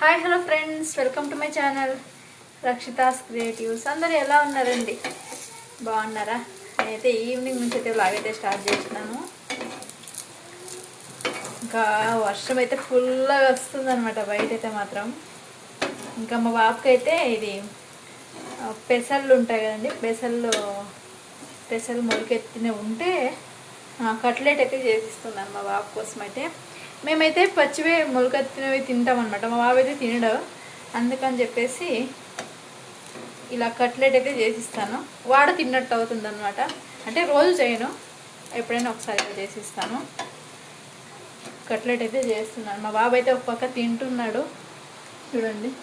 Hi hello friends, welcome to my channel Rakshita's creatives. అందరూ ఎలా ఉన్నారండి? బాగున్నారా? నేనైతే ఈవినింగ్ నుంచి అయితే వ్లాగ్ అయితే స్టార్ట్ చేసినాను. ఇంకా వర్షం అయితే ఫుల్గా వస్తుందన్నమాట బయట అయితే మాత్రం. ఇంకా మా బాబుకి అయితే ఇది పెసళ్ళు ఉంటాయి కదండి, పెసలు మొలకెత్తినవి ఉంటే కట్లెట్ అయితే చేసిస్తున్నాను మా బాబు కోసం. అయితే మేమైతే పచ్చివే మొలకెత్తినవి తింటాం అనమాట, మా బాబు అయితే తినడు. అందుకని చెప్పేసి ఇలా కట్లెట్ అయితే చేసిస్తాను. వాడు తిన్నట్టు అవుతుంది అనమాట. అంటే రోజు చేయను, ఎప్పుడైనా ఒకసారి చేసిస్తాను. కట్లెట్ అయితే చేస్తున్నాను. మా బాబు అయితే ఒక పక్క తింటున్నాడు చూడండి.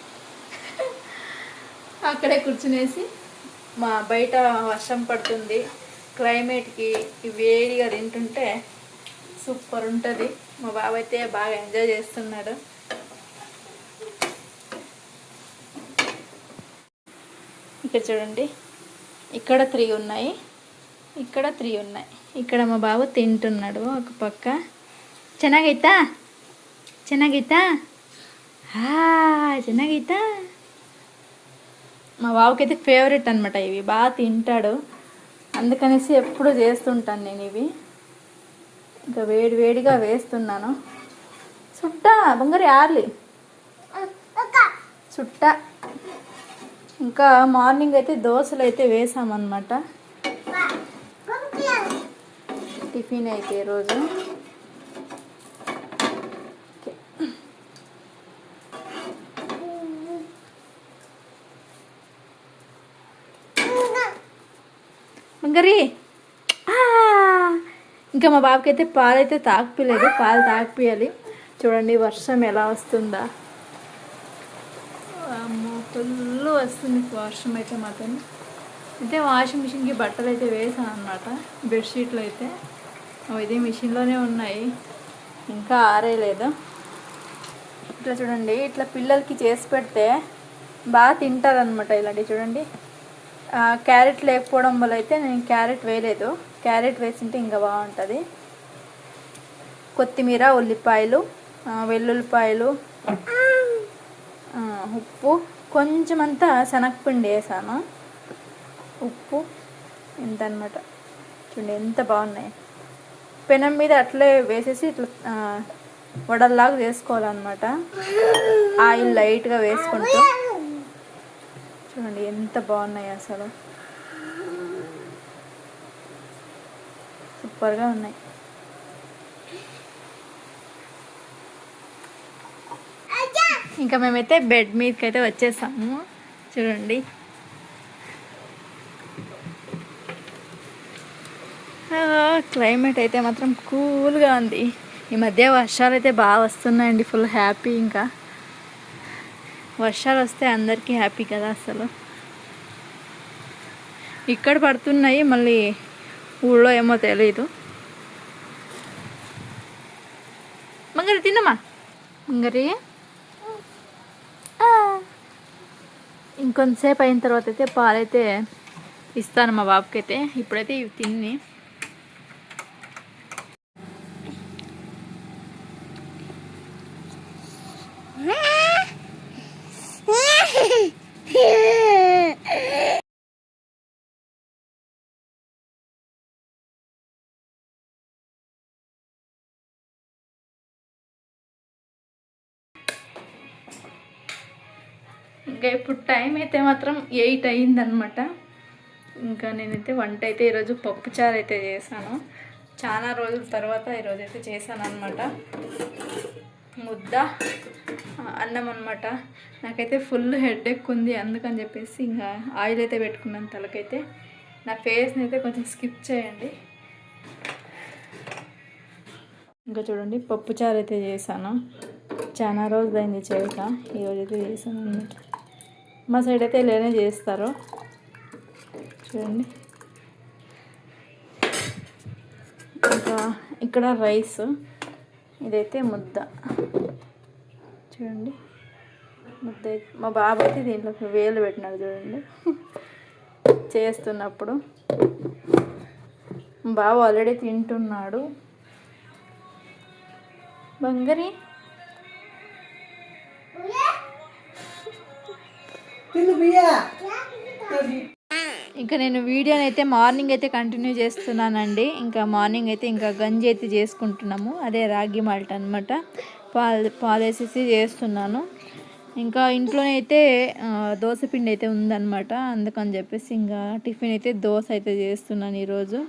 అక్కడే కూర్చునేసి మా బయట వర్షం పడుతుంది, క్లైమేట్కి వేడిగా తింటుంటే సూపర్ ఉంటుంది. మా బాబు అయితే బాగా ఎంజాయ్ చేస్తున్నాడు. ఇక్కడ చూడండి, ఇక్కడ 3 ఉన్నాయి, ఇక్కడ 3 ఉన్నాయి. ఇక్కడ మా బాబు తింటున్నాడు ఒక పక్క. ಚೆನ್ನಾಗೈತಾ ಚೆನ್ನಾಗೈತಾ ಚೆನ್ನಾಗೈతా. మా బాబుకి అయితే ఫేవరెట్ అనమాట ఇవి, బాగా తింటాడు. అందుకనేసి ఎప్పుడు చేస్తుంటాను నేను ఇవి. ఇంకా వేడిగా వేస్తున్నాను. చుట్టా బంగారు ఆర్లి చుట్టా. ఇంకా మార్నింగ్ అయితే దోశలు అయితే వేసామన్నమాట, టిఫిన్ అయితే ఈరోజు. బంగారి ఇంకా మా బాబుకి అయితే పాలు అయితే తాగిపోయలేదు, పాలు తాగిపోయాలి. చూడండి వర్షం ఎలా వస్తుందా, ఫుల్ వస్తుంది వర్షం అయితే మాత్రం. అయితే వాషింగ్ మిషన్కి బట్టలు అయితే వేసాను అనమాట, బెడ్షీట్లు అయితే ఇది మిషన్లోనే ఉన్నాయి, ఇంకా ఆరేయలేదు. ఇట్లా చూడండి, ఇట్లా పిల్లలకి చేసి పెడితే బాగా తింటారనమాట. ఇలాంటివి చూడండి. క్యారెట్ లేకపోవడం వల్ల అయితే నేను క్యారెట్ వేయలేదు, క్యారెట్ వేసింటే ఇంకా బాగుంటుంది. కొత్తిమీర, ఉల్లిపాయలు, వెల్లుల్లిపాయలు, ఉప్పు, కొంచెం అంతా శనగపిండి వేసాను. ఉప్పు ఇంత అనమాట. చూడండి ఎంత బాగున్నాయి. పెనం మీద అట్లే వేసేసి ఇట్లా వడల్లాగా వేసుకోవాలన్నమాట, ఆయిల్ లైట్గా వేసుకుంటూ. చూడండి ఎంత బాగున్నాయి, అసలు సూపర్గా ఉన్నాయి. ఇంకా మేమైతే బెడ్ మీదకి అయితే వచ్చేసాము. చూడండి క్లైమేట్ అయితే మాత్రం కూల్గా ఉంది. ఈ మధ్య వర్షాలు అయితే బాగా వస్తున్నాయండి, ఫుల్ హ్యాపీ. ఇంకా వర్షాలు వస్తే అందరికీ హ్యాపీ కదా. అసలు ఇక్కడ పడుతున్నాయి, మళ్ళీ ఊళ్ళో ఏమో తెలీదు. మంగరి తిన్నమ్మా, మంగరి. ఇంకొంతసేపు అయిన తర్వాత అయితే పాలైతే ఇస్తాను మా బాబుకి అయితే. ఇప్పుడైతే ఇవి తిని ఇంకా ఇప్పుడు టైం అయితే మాత్రం 8 అయిందనమాట. ఇంకా నేనైతే వంట అయితే ఈరోజు పప్పుచారు అయితే చేశాను. చాలా రోజుల తర్వాత ఈరోజు అయితే చేశాను అనమాట. ముద్ద అన్నం అనమాట. నాకైతే ఫుల్ హెడేక్ ఉంది, అందుకని చెప్పేసి ఇంకా ఆయిల్ అయితే పెట్టుకున్నాను తలకైతే. నా ఫేస్ని అయితే కొంచెం స్కిప్ చేయండి. ఇంకా చూడండి, పప్పుచారు అయితే చేశాను. చాలా రోజులైంది చేయక, ఈరోజైతే చేశాను అన్నమాట. మా సైడ్ అయితే ఇలానే చేస్తారు. చూడండి, ఇంకా ఇక్కడ రైస్, ఇదైతే ముద్ద. చూడండి ముద్ద. మా బాబు అయితే దీంట్లోకి వేలు పెట్టినాడు చూడండి చేస్తున్నప్పుడు. మా బాబు ఆల్రెడీ తింటున్నాడు. బంగారి ఇంకా నేను వీడియోని అయితే మార్నింగ్ అయితే కంటిన్యూ చేస్తున్నానండి. ఇంకా మార్నింగ్ అయితే ఇంకా గంజి అయితే చేసుకుంటున్నాము. అదే రాగి మాల్ట్ అనమాట. పాలు వేసేసి చేస్తున్నాను. ఇంకా ఇంట్లోనే అయితే దోశ పిండి అయితే ఉందన్నమాట. అందుకని చెప్పేసి ఇంకా టిఫిన్ అయితే దోశ అయితే చేస్తున్నాను ఈరోజు.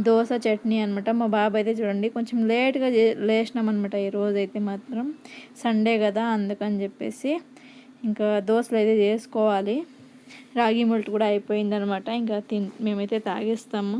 దోశ చట్నీ అనమాట. మా బాబు అయితే చూడండి కొంచెం లేట్గా లేచినామన్నమాట ఈరోజు అయితే మాత్రం. సండే కదా అందుకని చెప్పేసి ఇంకా దోశలు అయితే చేసుకోవాలి. రాగి మాల్ట్ కూడా అయిపోయిందనమాట. ఇంకా మేమైతే తాగేస్తాము.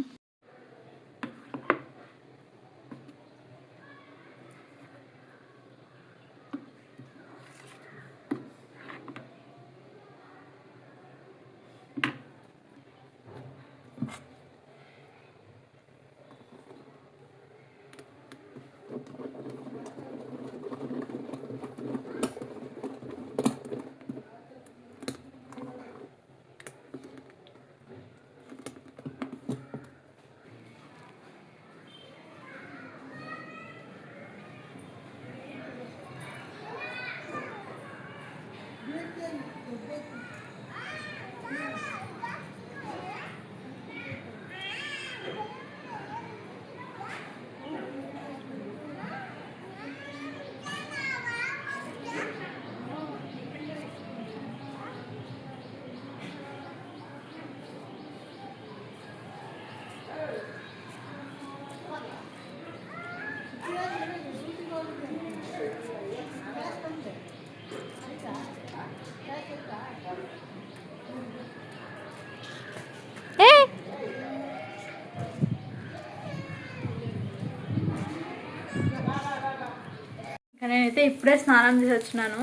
నేనైతే ఇప్పుడే స్నానం చేసి వచ్చినాను.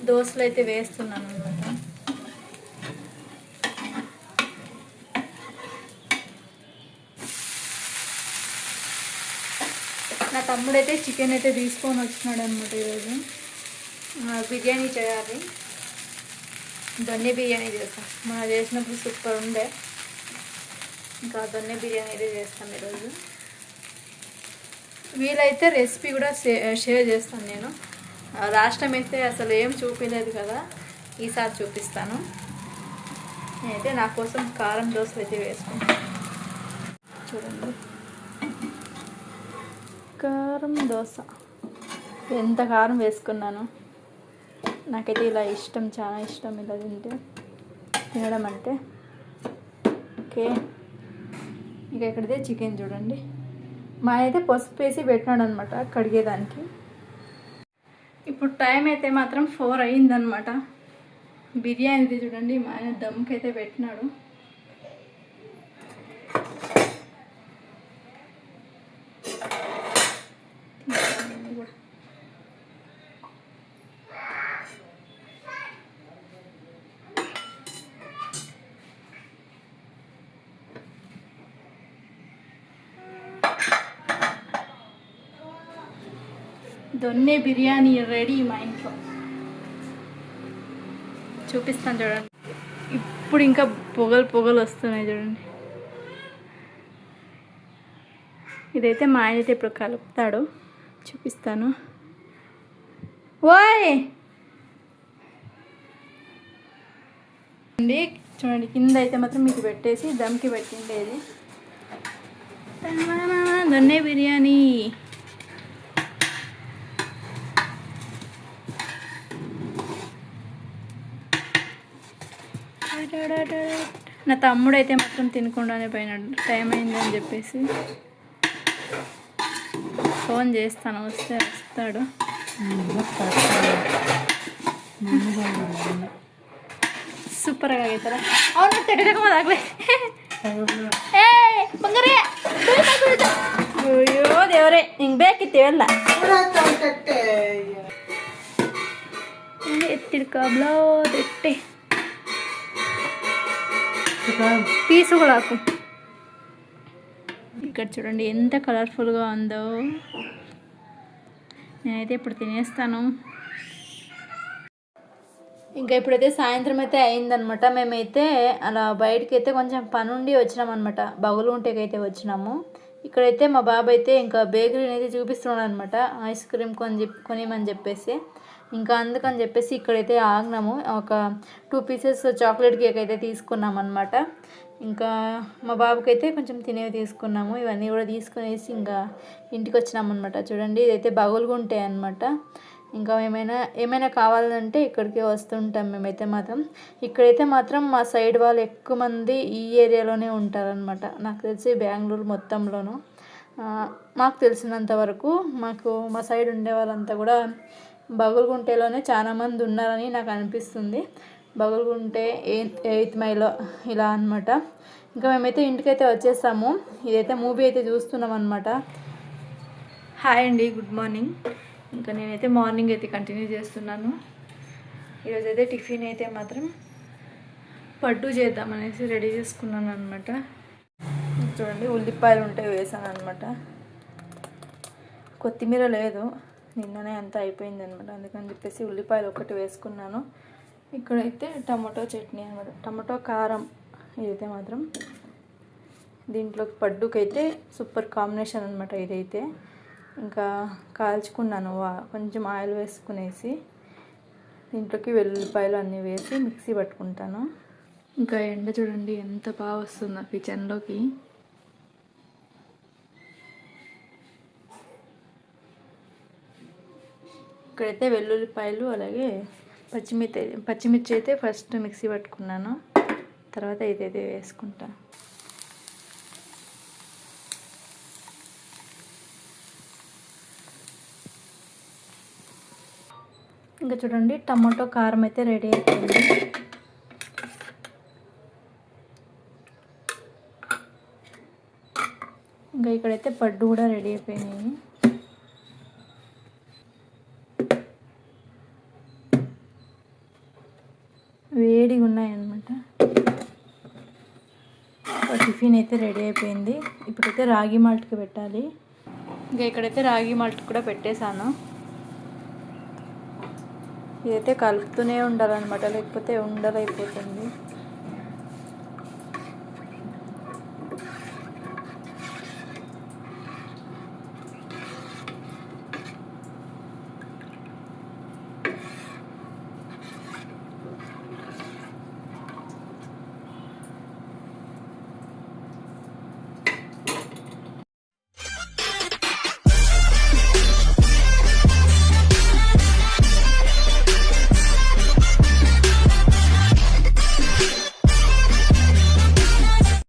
దోశలు అయితే వేస్తున్నాను అనమాట. నా తమ్ముడైతే చికెన్ అయితే తీసుకొని వచ్చినాడు అనమాట. ఈరోజు బిర్యానీ చేయాలి. దొన్నె బిర్యానీ చేస్తాం. మనం చేసినప్పుడు సూపర్ ఉండే. ఇంకా దొన్నె బిర్యానీ అయితే చేస్తాం ఈరోజు. వీలైతే రెసిపీ కూడా షేర్ చేస్తాను నేను. లాస్ట్ టైం అయితే అసలు ఏం చూపించలేదు కదా, ఈసారి చూపిస్తాను. నేనైతే నా కోసం కారం దోశలు అయితే వేసుకుంటాను. చూడండి, కారం దోశ ఎంత కారం వేసుకున్నాను. నాకైతే ఇలా ఇష్టం, చాలా ఇష్టం ఇలా తినడం అంటే. ఓకే, ఇక ఇక్కడైతే చికెన్ చూడండి. మా అయితే పసుపు వేసి పెట్టినాడు అనమాట కడిగేదానికి. ఇప్పుడు టైం అయితే మాత్రం 4 అయ్యిందనమాట. బిర్యానీది చూడండి మా ఆయన దమ్కి అయితే పెట్టినాడు. దొన్నె బిర్యానీ రెడీ మా ఇంట్లో. చూపిస్తాను చూడండి. ఇప్పుడు ఇంకా పొగలు వస్తున్నాయి చూడండి. ఇదైతే మా ఆయన అయితే ఇప్పుడు కలుపుతాడు, చూపిస్తాను. ఓయ్ చూడండి, కింద అయితే మాత్రం ఇది పెట్టేసి దమ్కి పెట్టిండేది దొన్నె బిర్యానీ. నా తమ్ముడు అయితే మాత్రం తినకుండానే పోయినాడు. టైం అయిందని చెప్పేసి ఫోన్ చేస్తాను, వస్తాడు. సూపర్గా అవుతారా? అవును, తెగమా దాకలే. ಅಯ್ಯೋ ದೇವ್ರೆ, ಹಿಂಗೆ ಬೇಕಿತ್ತೇವಲ್ಲ ಎತ್ತಿಡ್ಕಬ್ಲೋ ಎಟ್ಟೆ పీసుಗಳು ಹಾಕು. ఇక్కడ చూడండి ఎంత కలర్ఫుల్గా ఉందో. నేనైతే ఇప్పుడు తినేస్తాను. ఇంకా ఇప్పుడైతే సాయంత్రం అయితే అయిందనమాట. మేమైతే అలా బయటకి అయితే కొంచెం పనుండి వచ్చినామన్నమాట. బగులుంటేకైతే వచ్చినాము. ఇక్కడైతే మా బాబు అయితే ఇంకా బేకరీని అయితే చూపిస్తున్నాడు అనమాట, ఐస్ క్రీమ్ కొనిమని చెప్పేసి. ఇంకా అందుకని చెప్పేసి ఇక్కడైతే ఆగినాము. ఒక 2 పీసెస్ చాక్లెట్ కేక్ అయితే తీసుకున్నాం అనమాట. ఇంకా మా బాబుకి అయితే కొంచెం తినేవి తీసుకున్నాము. ఇవన్నీ కూడా తీసుకునేసి ఇంకా ఇంటికి వచ్చినాం అనమాట. చూడండి, ఇదైతే బగులుగుంటాయి అనమాట. ఇంకా ఏమైనా కావాలంటే ఇక్కడికే వస్తుంటాం మేమైతే మాత్రం. ఇక్కడైతే మాత్రం మా సైడ్ వాళ్ళు ఎక్కువ మంది ఈ ఏరియాలోనే ఉంటారనమాట. నాకు తెలిసి బెంగళూరు మొత్తంలోనూ మాకు తెలిసినంత వరకు మా సైడ్ ఉండే వాళ్ళంతా కూడా బగులుగుంటేలోనే చాలామంది ఉన్నారని నాకు అనిపిస్తుంది. బగులుగుంటే 8th మైల్లో ఇలా అనమాట. ఇంకా మేమైతే ఇంటికైతే వచ్చేసాము. ఇదైతే మూవీ అయితే చూస్తున్నాం అనమాట. హాయ్ అండి, గుడ్ మార్నింగ్. ఇంకా నేనైతే మార్నింగ్ అయితే కంటిన్యూ చేస్తున్నాను. ఈరోజైతే టిఫిన్ అయితే మాత్రం పడ్డు చేద్దామనేసి రెడీ చేసుకున్నాను అనమాట. చూడండి, ఉల్లిపాయలు ఉంటే వేసాను అనమాట. కొత్తిమీర లేదు, నిన్ననే అంతా అయిపోయింది అనమాట. అందుకని చెప్పేసి ఉల్లిపాయలు ఒకటి వేసుకున్నాను. ఇక్కడైతే టమాటో చట్నీ అనమాట, టమాటో కారం. ఇదైతే మాత్రం దీంట్లోకి పడ్డుకైతే సూపర్ కాంబినేషన్ అనమాట ఇదైతే. ఇంకా కాల్చుకున్నాను, కొంచెం ఆయిల్ వేసుకునేసి దీంట్లోకి వెల్లుల్లిపాయలు అన్నీ వేసి మిక్సీ పట్టుకుంటాను. ఇంకా ఎండ చూడండి ఎంత బాగా వస్తుందో కిచెన్లోకి. ఇక్కడైతే వెల్లుల్లిపాయలు అలాగే పచ్చిమిర్చి అయితే ఫస్ట్ మిక్సీ పట్టుకున్నాను, తర్వాత ఇదైతే వేసుకుంటాను. ఇంకా చూడండి, టమాటో కారం అయితే రెడీ అయిపోయింది. ఇంకా ఇక్కడైతే పడ్డు కూడా రెడీ అయిపోయినాయి. వేడిగా ఉన్నాయన్నమాట. టిఫిన్ అయితే రెడీ అయిపోయింది. ఇప్పుడైతే రాగి మాల్ట్కి పెట్టాలి. ఇంకా ఇక్కడైతే రాగి మాల్ట్ కూడా పెట్టేశాను. ఇదైతే కలుపుతూనే ఉండాలన్నమాట, లేకపోతే ఉండలైపోతుంది.